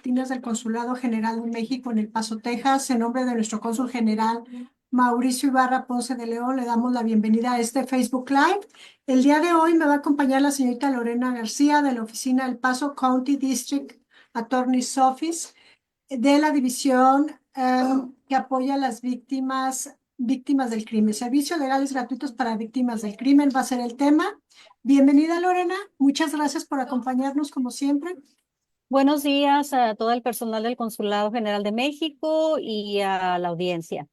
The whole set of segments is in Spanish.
Martínez del Consulado General de México en El Paso, Texas. En nombre de nuestro cónsul general Mauricio Ibarra Ponce de León, le damos la bienvenida a este Facebook Live. El día de hoy me va a acompañar la señorita Lorena García de la oficina El Paso County District Attorney's Office de la división que apoya a las víctimas del crimen. Servicios legales gratuitos para víctimas del crimen va a ser el tema. Bienvenida, Lorena. Muchas gracias por acompañarnos como siempre. Buenos días a todo el personal del Consulado General de México y a la audiencia.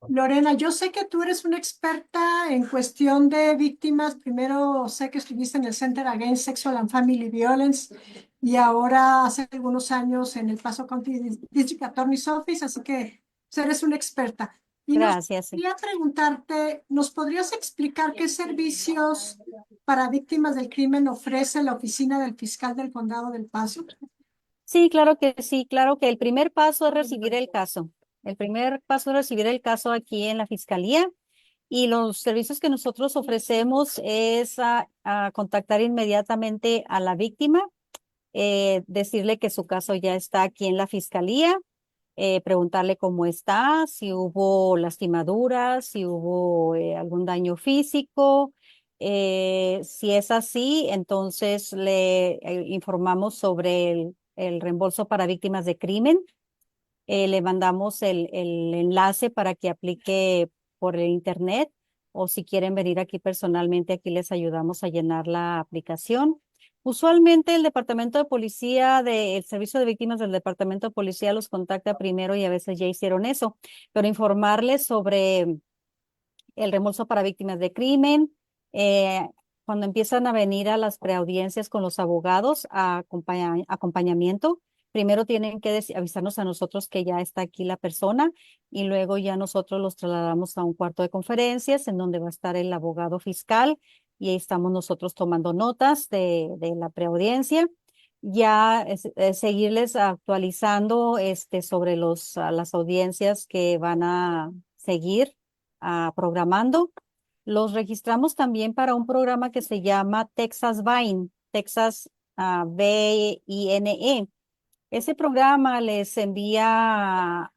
Lorena, yo sé que tú eres una experta en cuestión de víctimas. Primero sé que estuviste en el Center Against Sexual and Family Violence y ahora hace algunos años en el Paso County District Attorney's Office, así que pues, eres una experta. Y nos Gracias. quería preguntarte, ¿nos podrías explicar qué servicios para víctimas del crimen ofrece la oficina del fiscal del Condado del Paso? Sí, claro que el primer paso es recibir el caso. El primer paso es recibir el caso aquí en la Fiscalía y los servicios que nosotros ofrecemos es a contactar inmediatamente a la víctima, decirle que su caso ya está aquí en la Fiscalía, preguntarle cómo está, si hubo lastimaduras, si hubo algún daño físico. Si es así, entonces le informamos sobre el reembolso para víctimas de crimen. Le mandamos el enlace para que aplique por el internet o si quieren venir aquí personalmente, aquí les ayudamos a llenar la aplicación. Usualmente el Departamento de Policía, el Servicio de Víctimas del Departamento de Policía los contacta primero y a veces ya hicieron eso, pero informarles sobre el reembolso para víctimas de crimen, eh, cuando empiezan a venir a las preaudiencias con los abogados a acompañamiento, primero tienen que avisarnos a nosotros que ya está aquí la persona y luego ya nosotros los trasladamos a un cuarto de conferencias en donde va a estar el abogado fiscal y ahí estamos nosotros tomando notas de la preaudiencia. Ya seguirles actualizando sobre las audiencias que van a seguir programando. Los registramos también para un programa que se llama Texas Vine, Texas VINE. Ese programa les envía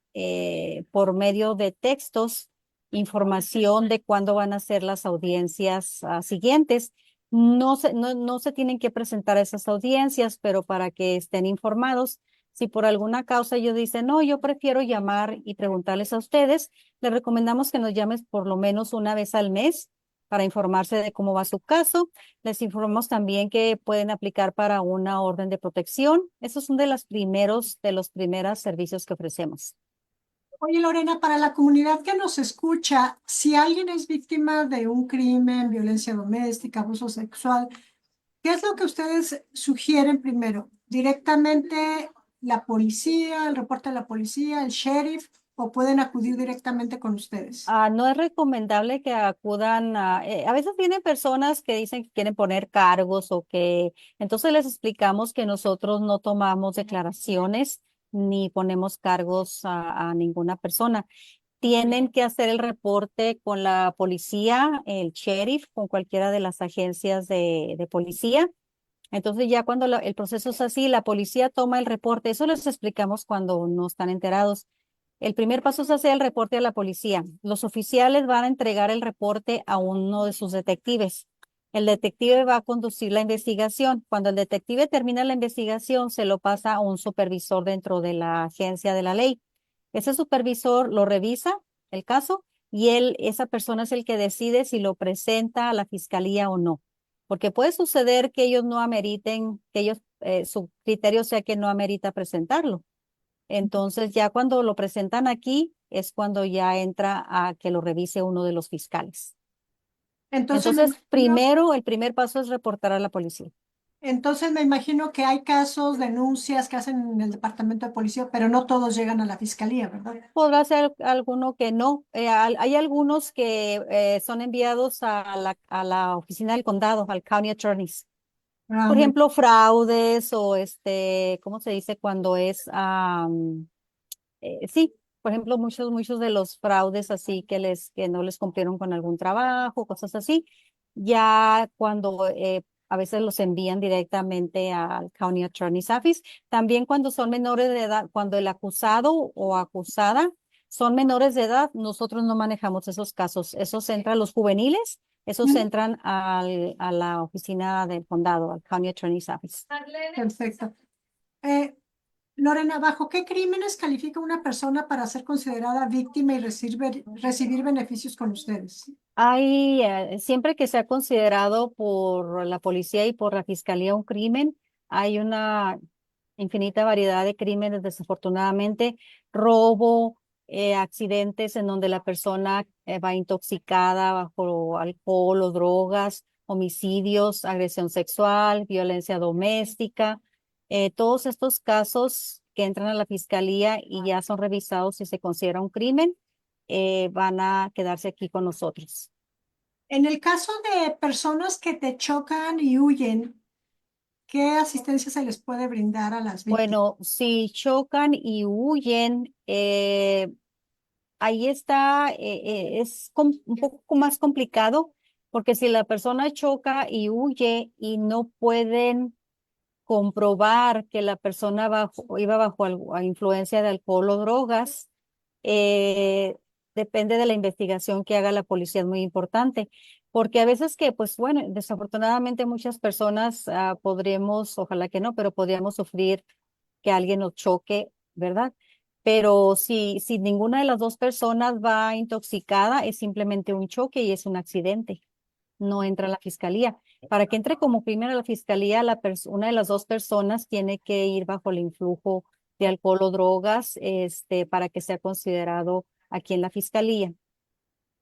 por medio de textos información de cuándo van a ser las audiencias siguientes. No se tienen que presentar a esas audiencias, pero para que estén informados, si por alguna causa ellos dicen, no, yo prefiero llamar y preguntarles a ustedes, les recomendamos que nos llames por lo menos una vez al mes para informarse de cómo va su caso. Les informamos también que pueden aplicar para una orden de protección. Esos son de los primeros servicios que ofrecemos. Oye, Lorena, para la comunidad que nos escucha, si alguien es víctima de un crimen, violencia doméstica, abuso sexual, ¿qué es lo que ustedes sugieren primero? ¿Directamente la policía, el reporte de la policía, el sheriff, o pueden acudir directamente con ustedes? No es recomendable que acudan a veces vienen personas que dicen que quieren poner cargos o que entonces les explicamos que nosotros no tomamos declaraciones ni ponemos cargos a ninguna persona. Tienen que hacer el reporte con la policía, el sheriff, con cualquiera de las agencias de policía. Entonces ya cuando el proceso es así, la policía toma el reporte. Eso les explicamos cuando no están enterados. El primer paso es hacer el reporte a la policía. Los oficiales van a entregar el reporte a uno de sus detectives. El detective va a conducir la investigación. Cuando el detective termina la investigación, se lo pasa a un supervisor dentro de la agencia de la ley. Ese supervisor lo revisa el caso y esa persona es el que decide si lo presenta a la fiscalía o no. Porque puede suceder que ellos no ameriten, su criterio sea que no amerita presentarlo. Entonces, ya cuando lo presentan aquí, es cuando ya entra a que lo revise uno de los fiscales. Entonces me Entonces, imagino, el primer paso es reportar a la policía. entonces me imagino que hay casos, denuncias que hacen en el departamento de policía, pero no todos llegan a la fiscalía, ¿verdad? Podrá ser alguno que no. Hay algunos que son enviados a la oficina del condado, al county attorneys. Ah, Por muy ejemplo, fraudes o ¿cómo se dice cuando es? Sí, por ejemplo, muchos de los fraudes así que no les cumplieron con algún trabajo, cosas así. Ya cuando a veces los envían directamente al County Attorney's Office. También cuando son menores de edad, cuando el acusado o acusada son menores de edad, nosotros no manejamos esos casos. Esos entran los juveniles, esos Mm, entran a la oficina del condado, al County Attorney's Office. perfecto. Eh, Lorena, ¿bajo qué crímenes califica una persona para ser considerada víctima y recibir beneficios con ustedes? Hay, siempre que sea considerado por la policía y por la fiscalía un crimen, hay una infinita variedad de crímenes, desafortunadamente, robo, accidentes en donde la persona va intoxicada bajo alcohol o drogas, homicidios, agresión sexual, violencia doméstica, todos estos casos que entran a la fiscalía y ya son revisados si se considera un crimen, van a quedarse aquí con nosotros. En el caso de personas que te chocan y huyen, ¿qué asistencia se les puede brindar a las víctimas? Bueno, si chocan y huyen, ahí está, es un poco más complicado, porque si la persona choca y huye y no pueden comprobar que la persona iba bajo influencia de alcohol o drogas, eh, depende de la investigación que haga la policía, es muy importante, porque a veces que, pues bueno, desafortunadamente muchas personas podremos, ojalá que no, pero podríamos sufrir que alguien nos choque, ¿verdad? Pero si ninguna de las dos personas va intoxicada, es simplemente un choque y es un accidente, no entra a la fiscalía. Para que entre como primero a la fiscalía, una de las dos personas tiene que ir bajo el influjo de alcohol o drogas, para que sea considerado aquí en la fiscalía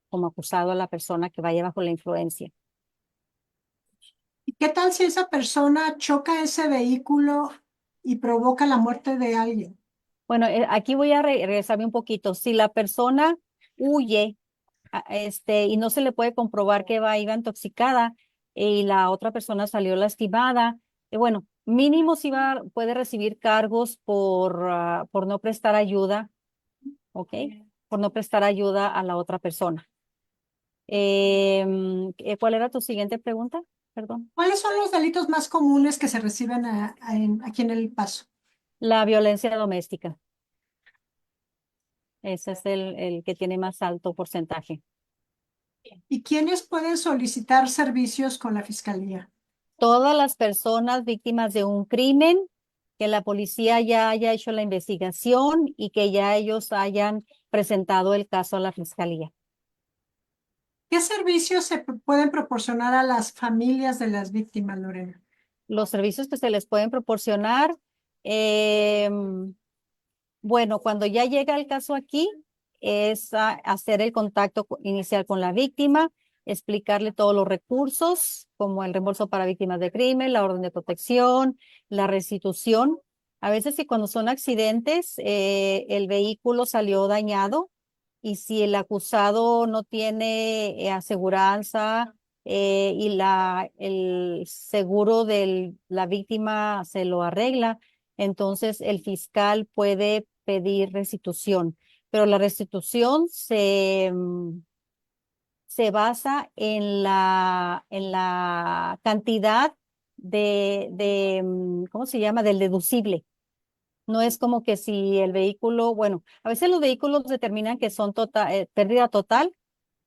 como acusado a la persona que vaya bajo la influencia. ¿Y qué tal si esa persona choca ese vehículo y provoca la muerte de alguien? Bueno, aquí voy a regresarme un poquito. Si la persona huye, y no se le puede comprobar que iba intoxicada y la otra persona salió lastimada, bueno, mínimo sí puede recibir cargos por no prestar ayuda, ¿ok? Por no prestar ayuda a la otra persona. ¿Cuál era tu siguiente pregunta? Perdón. ¿Cuáles son los delitos más comunes que se reciben aquí en El Paso? La violencia doméstica. Ese es el que tiene más alto porcentaje. ¿Y quiénes pueden solicitar servicios con la fiscalía? Todas las personas víctimas de un crimen, que la policía ya haya hecho la investigación y que ya ellos hayan presentado el caso a la fiscalía. ¿Qué servicios se pueden proporcionar a las familias de las víctimas, Lorena? Los servicios que se les pueden proporcionar, bueno, cuando ya llega el caso aquí, es hacer el contacto inicial con la víctima, explicarle todos los recursos, como el reembolso para víctimas de crimen, la orden de protección, la restitución. A veces que cuando son accidentes, el vehículo salió dañado y si el acusado no tiene aseguranza, y el seguro de la víctima se lo arregla, entonces el fiscal puede pedir restitución, pero la restitución se basa en la cantidad ¿cómo se llama? Del deducible. No es como que si el vehículo, bueno, a veces los vehículos determinan que son pérdida total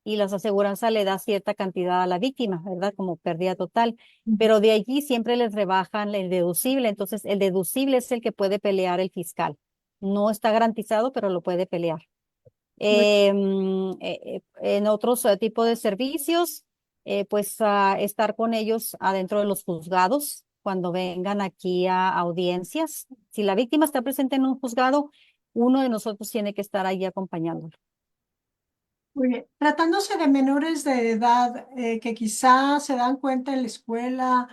y las aseguranzas le da cierta cantidad a la víctima, ¿verdad? Como pérdida total. Ujú. Pero de allí siempre les rebajan el deducible. Entonces, el deducible es el que puede pelear el fiscal. No está garantizado, pero lo puede pelear. Muy- En otros tipos de servicios, pues estar con ellos adentro de los juzgados cuando vengan aquí a audiencias. Si la víctima está presente en un juzgado, uno de nosotros tiene que estar ahí acompañándolo. Muy bien. Tratándose de menores de edad que quizá se dan cuenta en la escuela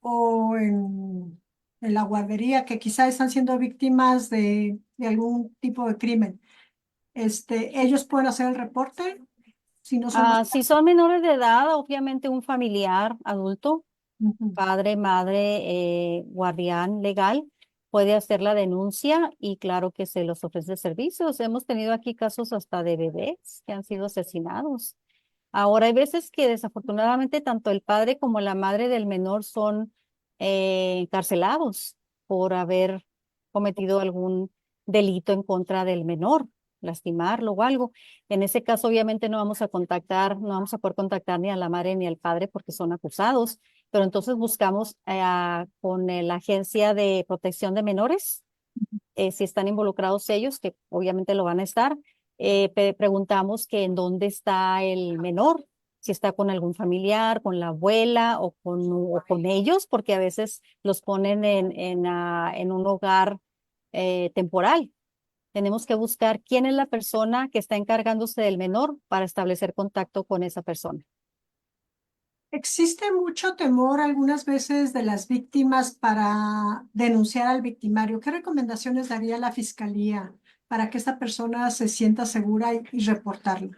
o en la guardería, que quizá están siendo víctimas de algún tipo de crimen, ellos pueden hacer el reporte si no son los... Si son menores de edad, obviamente un familiar adulto, Ujú. padre, madre, guardián legal, puede hacer la denuncia y claro que se los ofrece servicios. Hemos tenido aquí casos hasta de bebés que han sido asesinados. Ahora, hay veces que desafortunadamente tanto el padre como la madre del menor son encarcelados por haber cometido algún delito en contra del menor, lastimarlo o algo. En ese caso, obviamente no vamos a poder contactar ni a la madre ni al padre porque son acusados, pero entonces buscamos con la Agencia de Protección de Menores, si están involucrados ellos, que obviamente lo van a estar. Preguntamos que en dónde está el menor, si está con algún familiar, con la abuela o con ellos, porque a veces los ponen en un hogar temporal. Tenemos que buscar quién es la persona que está encargándose del menor para establecer contacto con esa persona. Existe mucho temor algunas veces de las víctimas para denunciar al victimario. ¿Qué recomendaciones daría la fiscalía para que esta persona se sienta segura y reportarlo?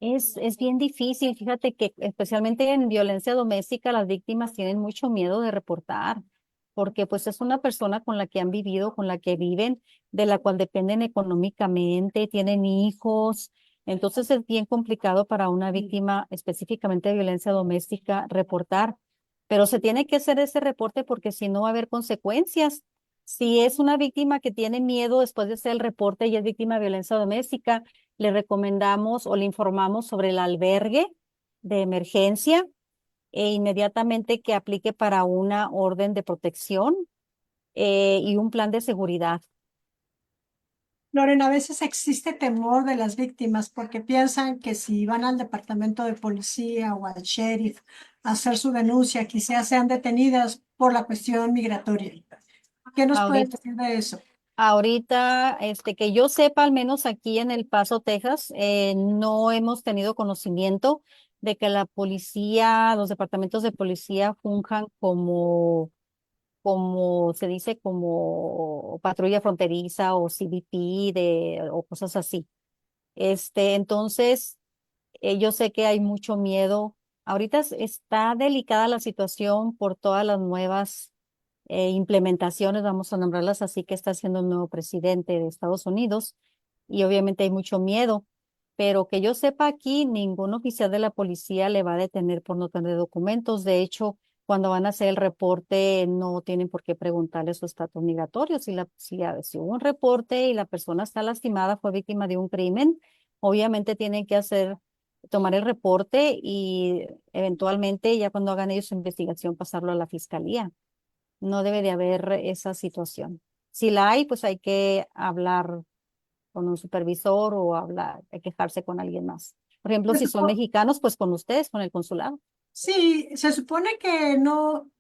Es bien difícil, fíjate que especialmente en violencia doméstica las víctimas tienen mucho miedo de reportar, porque pues es una persona con la que han vivido, con la que viven, de la cual dependen económicamente, tienen hijos, entonces es bien complicado para una víctima específicamente de violencia doméstica reportar, pero se tiene que hacer ese reporte porque si no va a haber consecuencias. Si es una víctima que tiene miedo después de hacer el reporte y es víctima de violencia doméstica, le recomendamos o le informamos sobre el albergue de emergencia e inmediatamente que aplique para una orden de protección y un plan de seguridad. Lorena, a veces existe temor de las víctimas porque piensan que si van al departamento de policía o al sheriff a hacer su denuncia, quizás sean detenidas por la cuestión migratoria. ¿Qué nos puedes Ahorita, decir de eso? ahorita, que yo sepa, al menos aquí en El Paso, Texas, no hemos tenido conocimiento de que la policía, los departamentos de policía funjan como se dice, como patrulla fronteriza o CBP o cosas así. Entonces, yo sé que hay mucho miedo. Ahorita está delicada la situación por todas las nuevas implementaciones, vamos a nombrarlas así, que está haciendo el nuevo presidente de Estados Unidos y obviamente hay mucho miedo, pero que yo sepa aquí, ningún oficial de la policía le va a detener por no tener documentos. De hecho, cuando van a hacer el reporte, no tienen por qué preguntarle su estatus migratorio. Si hubo un reporte y la persona está lastimada, fue víctima de un crimen, obviamente tienen que tomar el reporte y eventualmente, ya cuando hagan ellos su investigación, pasarlo a la fiscalía. No debe de haber esa situación. Si la hay, pues hay que hablar con un supervisor o quejarse con alguien más. Por ejemplo, Se si son supo- mexicanos, pues con ustedes, con el consulado. Sí, se supone que no,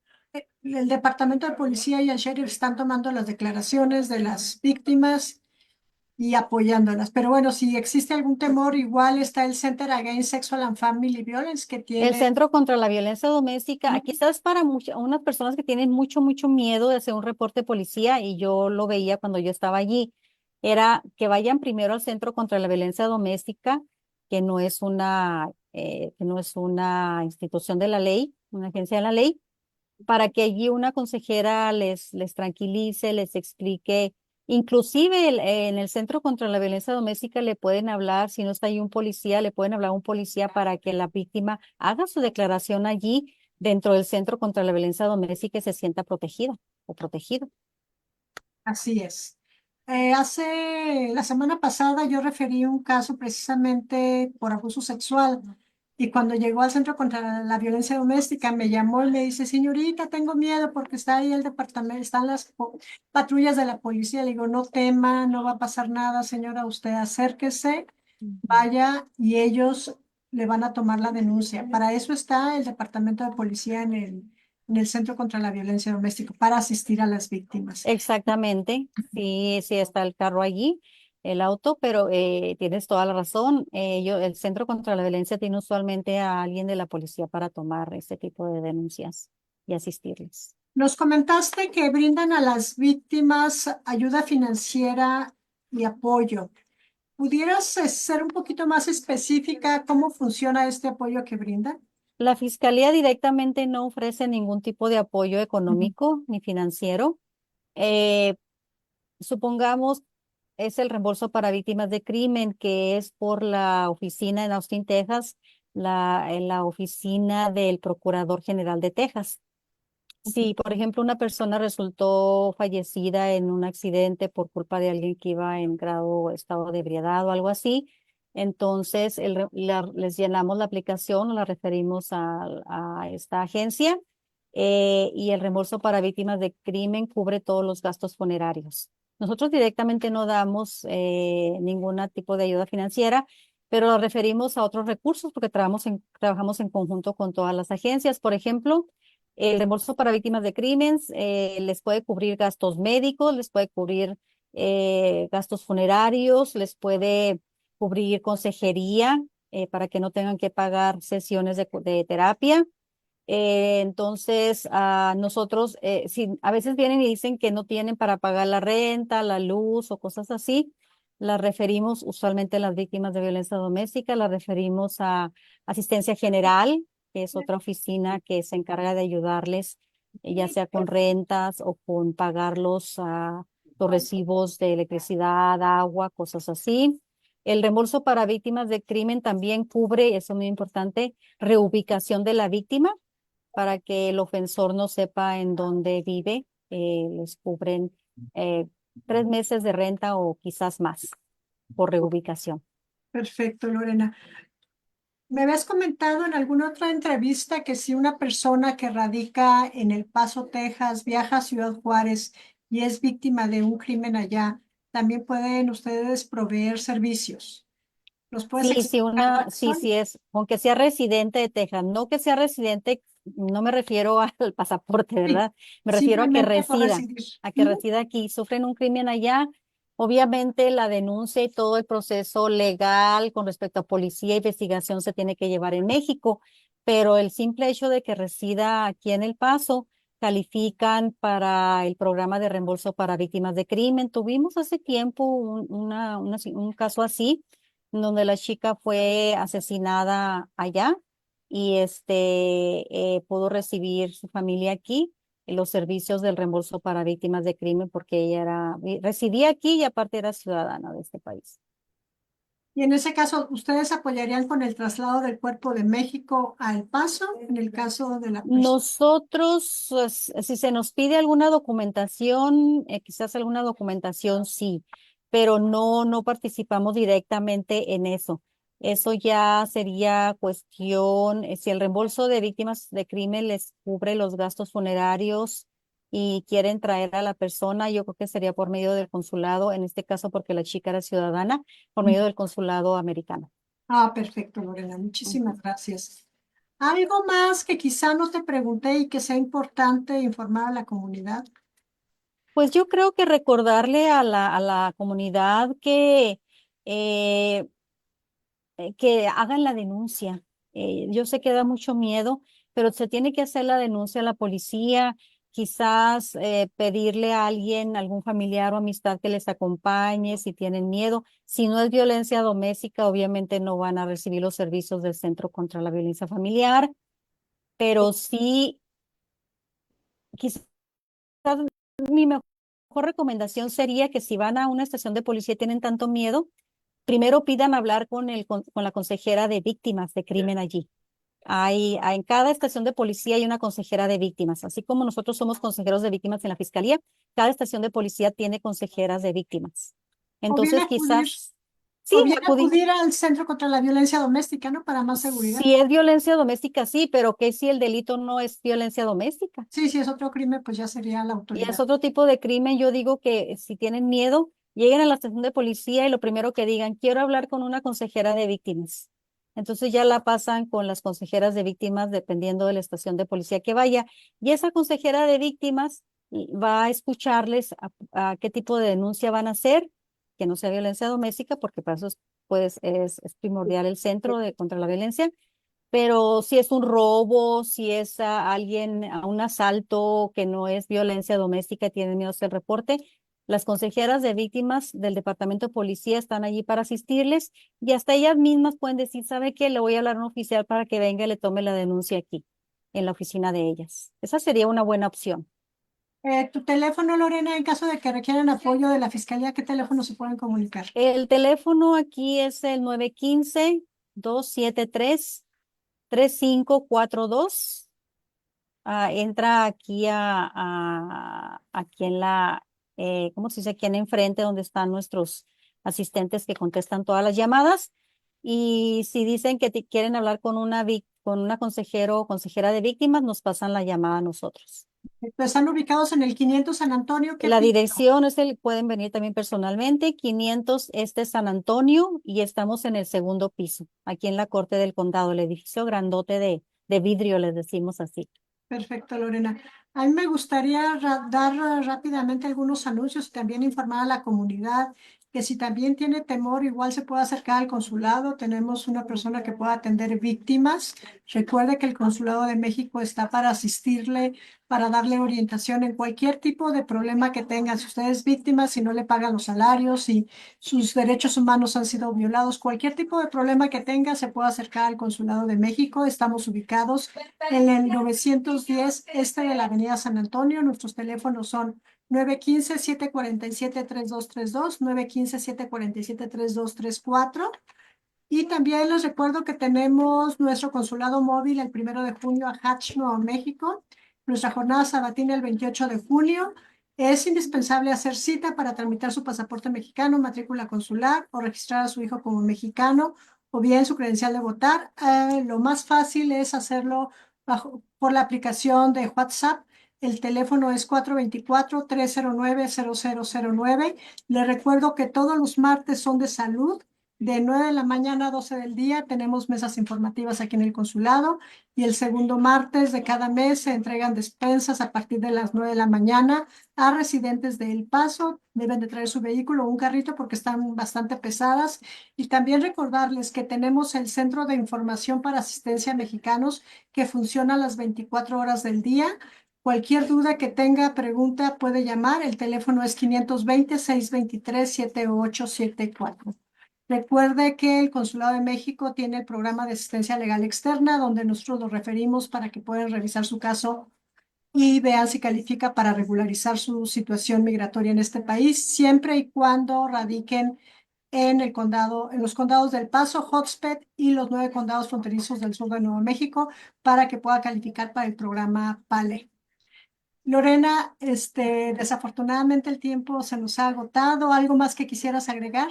el departamento de policía y el sheriff están tomando las declaraciones de las víctimas y apoyándolas. Pero bueno, si existe algún temor, igual está el Center Against Sexual and Family Violence que El tiene. Centro contra la Violencia Doméstica, quizás para unas personas que tienen mucho miedo de hacer un reporte de policía, y yo lo veía cuando yo estaba allí, era que vayan primero al Centro contra la Violencia Doméstica, que no es una institución de la ley, una agencia de la ley, para que allí una consejera les tranquilice, les explique. Inclusive en el Centro contra la Violencia Doméstica le pueden hablar, si no está ahí un policía, le pueden hablar a un policía para que la víctima haga su declaración allí dentro del Centro contra la Violencia Doméstica y se sienta protegida o protegido. Así es. Hace la semana pasada yo referí un caso precisamente por abuso sexual y cuando llegó al Centro contra la Violencia Doméstica me llamó y me dice, señorita, tengo miedo porque está ahí el departamento, están las patrullas de la policía. Le digo, no tema, no va a pasar nada, señora, usted acérquese, Ujú. vaya y ellos le van a tomar la denuncia. Para eso está el departamento de policía en el Centro contra la Violencia Doméstica, para asistir a las víctimas. Exactamente, sí, sí está el carro allí, el auto, pero tienes toda la razón. El Centro contra la Violencia tiene usualmente a alguien de la policía para tomar este tipo de denuncias y asistirles. Nos comentaste que brindan a las víctimas ayuda financiera y apoyo. ¿Pudieras ser un poquito más específica cómo funciona este apoyo que brindan? La Fiscalía directamente no ofrece ningún tipo de apoyo Ujú. económico ni financiero. Eh, Supongamos es el reembolso para víctimas de crimen, que es por la oficina en Austin, Texas. en la oficina del Procurador General de Texas. Si, por ejemplo, una persona resultó fallecida en un accidente por culpa de alguien que iba en grado o estado de ebriedad o algo así, entonces les llenamos la aplicación, la referimos a esta agencia y el reembolso para víctimas de crimen cubre todos los gastos funerarios. Nosotros directamente no damos ningún tipo de ayuda financiera, pero lo referimos a otros recursos porque trabajamos en conjunto con todas las agencias. Por ejemplo, el reembolso para víctimas de crímenes les puede cubrir gastos médicos, les puede cubrir gastos funerarios, les puede cubrir consejería para que no tengan que pagar sesiones de terapia. Entonces, nosotros, si a veces vienen y dicen que no tienen para pagar la renta, la luz o cosas así, las referimos usualmente a las víctimas de violencia doméstica, las referimos a asistencia general, que es otra oficina que se encarga de ayudarles, ya sea con rentas o con pagar los recibos de electricidad, agua, cosas así. El reembolso para víctimas de crimen también cubre, eso es muy importante, reubicación de la víctima para que el ofensor no sepa en dónde vive. Les cubren 3 meses de renta o quizás más por reubicación. Perfecto, Lorena. Me habías comentado en alguna otra entrevista que si una persona que radica en El Paso, Texas, viaja a Ciudad Juárez y es víctima de un crimen allá, también pueden ustedes proveer servicios. ¿Los puedes Sí, sí, explicar cuáles sí, son? sí es, aunque sea residente de Texas, no que sea residente, no me refiero al pasaporte, Sí, ¿verdad? Me refiero simplemente por residir. a que Ujú. resida aquí, sufren un crimen allá. Obviamente la denuncia y todo el proceso legal con respecto a policía e investigación se tiene que llevar en México, pero el simple hecho de que resida aquí en El Paso califican para el programa de reembolso para víctimas de crimen. Tuvimos hace tiempo un caso así donde la chica fue asesinada allá y pudo recibir su familia aquí los servicios del reembolso para víctimas de crimen porque ella residía aquí y aparte era ciudadana de este país. Y en ese caso, ¿ustedes apoyarían con el traslado del cuerpo de México a El Paso en el caso de la persona? Nosotros, pues, si se nos pide alguna documentación, quizás alguna documentación sí, pero no participamos directamente en eso. Eso ya sería cuestión, si el reembolso de víctimas de crimen les cubre los gastos funerarios y quieren traer a la persona, yo creo que sería por medio del consulado, en este caso porque la chica era ciudadana, por medio del consulado americano. Ah, perfecto, Lorena. Muchísimas gracias. ¿Algo más que quizá no te pregunté y que sea importante informar a la comunidad? Pues yo creo que recordarle a la comunidad eh, que hagan la denuncia. Yo sé que da mucho miedo, pero se tiene que hacer la denuncia a la policía, quizás pedirle a alguien, algún familiar o amistad que les acompañe si tienen miedo. Si no es violencia doméstica, obviamente no van a recibir los servicios del Centro contra la Violencia Familiar, pero sí, quizás mi mejor recomendación sería que si van a una estación de policía y tienen tanto miedo, primero pidan hablar con la consejera de víctimas de crimen allí. En cada estación de policía hay una consejera de víctimas, así como nosotros somos consejeros de víctimas en la fiscalía, cada estación de policía tiene consejeras de víctimas. O bien Entonces, acudir, quizás, sí, o bien acudir. acudir al Centro contra la Violencia Doméstica, ¿no? Para más seguridad. Si es violencia doméstica, sí, pero ¿qué si el delito no es violencia doméstica? Sí, si es otro crimen, pues ya sería la Y es autoridad. otro tipo de crimen. Yo digo que si tienen miedo, lleguen a la estación de policía y lo primero que digan, quiero hablar con una consejera de víctimas. Entonces ya la pasan con las consejeras de víctimas dependiendo de la estación de policía que vaya. Y esa consejera de víctimas va a escucharles a qué tipo de denuncia van a hacer, que no sea violencia doméstica, porque para eso es primordial el centro contra la violencia, pero si es un robo, si es a un asalto que no es violencia doméstica, y tienen miedo a hacer el reporte, las consejeras de víctimas del departamento de policía están allí para asistirles y hasta ellas mismas pueden decir, ¿sabe qué? Le voy a hablar a un oficial para que venga y le tome la denuncia aquí, en la oficina de ellas. Esa sería una buena opción. Tu teléfono, Lorena, en caso de que requieran apoyo de la Fiscalía, ¿qué teléfono se pueden comunicar? El teléfono aquí es el 915-273. 3542. Entra aquí aquí en ¿cómo se dice? Aquí en enfrente donde están nuestros asistentes que contestan todas las llamadas. Y si dicen que quieren hablar con con una consejero o consejera de víctimas, nos pasan la llamada a nosotros. Están ubicados en el 500 San Antonio. ¿Qué La piso? dirección pueden venir también personalmente, 500 San Antonio, y estamos en el segundo piso, aquí en la Corte del Condado, el edificio grandote de vidrio, les decimos así. Perfecto, Lorena. A mí me gustaría dar rápidamente algunos anuncios y también informar a la comunidad que si también tiene temor, igual se puede acercar al consulado. Tenemos una persona que pueda atender víctimas. Recuerde que el Consulado de México está para asistirle, para darle orientación en cualquier tipo de problema que tenga. Si usted es víctima, si no le pagan los salarios, si sus derechos humanos han sido violados, cualquier tipo de problema que tenga, se puede acercar al Consulado de México. Estamos ubicados en el 910 este de la Avenida San Antonio. Nuestros teléfonos son 915-747-3232, 915-747-3234. Y también les recuerdo que tenemos nuestro consulado móvil el 1 de junio a Hatch, Nuevo México. Nuestra jornada sabatina el 28 de junio. Es indispensable hacer cita para tramitar su pasaporte mexicano, matrícula consular o registrar a su hijo como mexicano o bien su credencial de votar. Lo más fácil es hacerlo por la aplicación de WhatsApp. El teléfono es 424-309-0009. Les recuerdo que todos los martes son de salud. De 9 de la mañana a 12 del día tenemos mesas informativas aquí en el consulado y el segundo martes de cada mes se entregan despensas a partir de las 9 de la mañana a residentes de El Paso. Deben de traer su vehículo o un carrito porque están bastante pesadas. Y también recordarles que tenemos el Centro de Información para Asistencia a Mexicanos que funciona las 24 horas del día. Cualquier duda que tenga, pregunta, puede llamar. El teléfono es 520-623-7874. Recuerde que el Consulado de México tiene el programa de asistencia legal externa, donde nosotros los referimos para que puedan revisar su caso y vean si califica para regularizar su situación migratoria en este país, siempre y cuando radiquen en el condado, en los condados del Paso, Hotspot y los 9 condados fronterizos del sur de Nuevo México, para que pueda calificar para el programa PALE. Lorena, desafortunadamente el tiempo se nos ha agotado. ¿Algo más que quisieras agregar?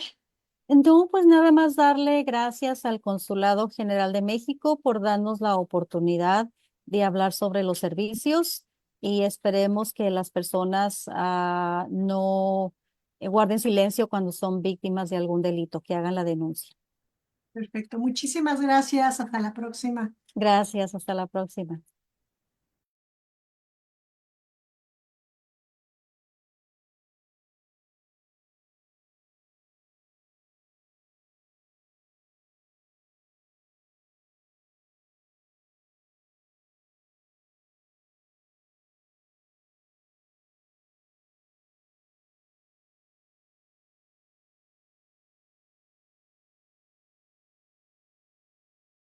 No, pues nada más darle gracias al Consulado General de México por darnos la oportunidad de hablar sobre los servicios y esperemos que las personas no guarden silencio cuando son víctimas de algún delito, que hagan la denuncia. Perfecto. Muchísimas gracias. Hasta la próxima. Gracias, hasta la próxima.